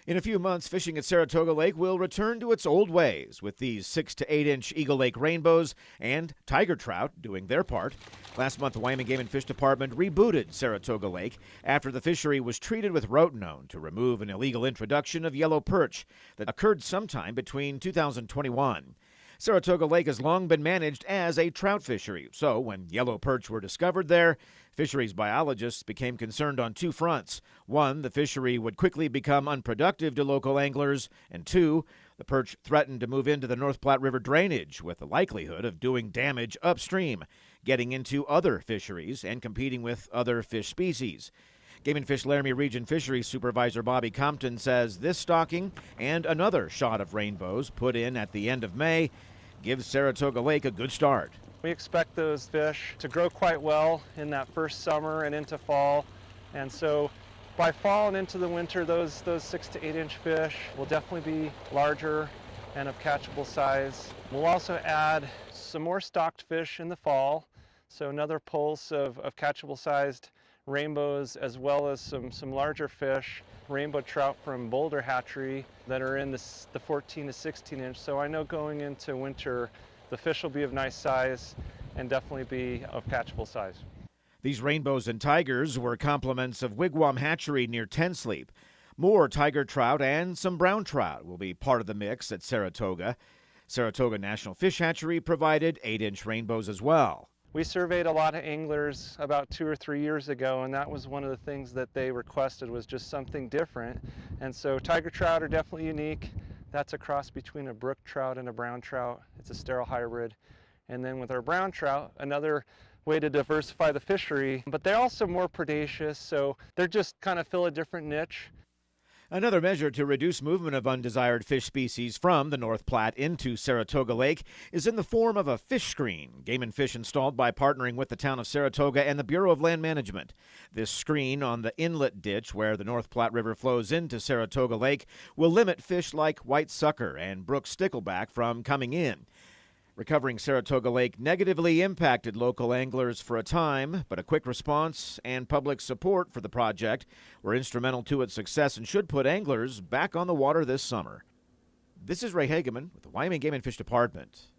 In a few months, fishing at Saratoga Lake will return to its old ways, with these 6 to 8 inch Eagle Lake rainbows and tiger trout doing their part. Last month, the Wyoming Game and Fish Department rebooted Saratoga Lake after the fishery was treated with rotenone to remove an illegal introduction of yellow perch that occurred sometime between 2021. Saratoga Lake has long been managed as a trout fishery, so when yellow perch were discovered there, fisheries biologists became concerned on two fronts. One, the fishery would quickly become unproductive to local anglers, and two, the perch threatened to move into the North Platte River drainage with the likelihood of doing damage upstream, getting into other fisheries and competing with other fish species. Game and Fish Laramie Region Fisheries Supervisor Bobby Compton says this stocking and another shot of rainbows put in at the end of May gives Saratoga Lake a good start. We expect those fish to grow quite well in that first summer and into fall, and so by fall and into the winter, those 6 to 8 inch fish will definitely be larger and of catchable size. We'll also add some more stocked fish in the fall, so another pulse of catchable sized rainbows, as well as some larger fish, rainbow trout from Boulder Hatchery that are in the 14 to 16 inch. So I know going into winter, the fish will be of nice size and definitely be of catchable size. These rainbows and tigers were complements of Wigwam Hatchery near Tensleep. More tiger trout and some brown trout will be part of the mix at Saratoga. Saratoga National Fish Hatchery provided 8 inch rainbows as well. We surveyed a lot of anglers about 2 or 3 years ago, and that was one of the things that they requested, was just something different. And so tiger trout are definitely unique. That's a cross between a brook trout and a brown trout. It's a sterile hybrid. And then with our brown trout, another way to diversify the fishery, but they're also more predaceous, so they're just kind of fill a different niche. Another measure to reduce movement of undesired fish species from the North Platte into Saratoga Lake is in the form of a fish screen Game and Fish installed by partnering with the town of Saratoga and the Bureau of Land Management. This screen on the inlet ditch where the North Platte River flows into Saratoga Lake will limit fish like white sucker and brook stickleback from coming in. Recovering Saratoga Lake negatively impacted local anglers for a time, but a quick response and public support for the project were instrumental to its success and should put anglers back on the water this summer. This is Ray Hageman with the Wyoming Game and Fish Department.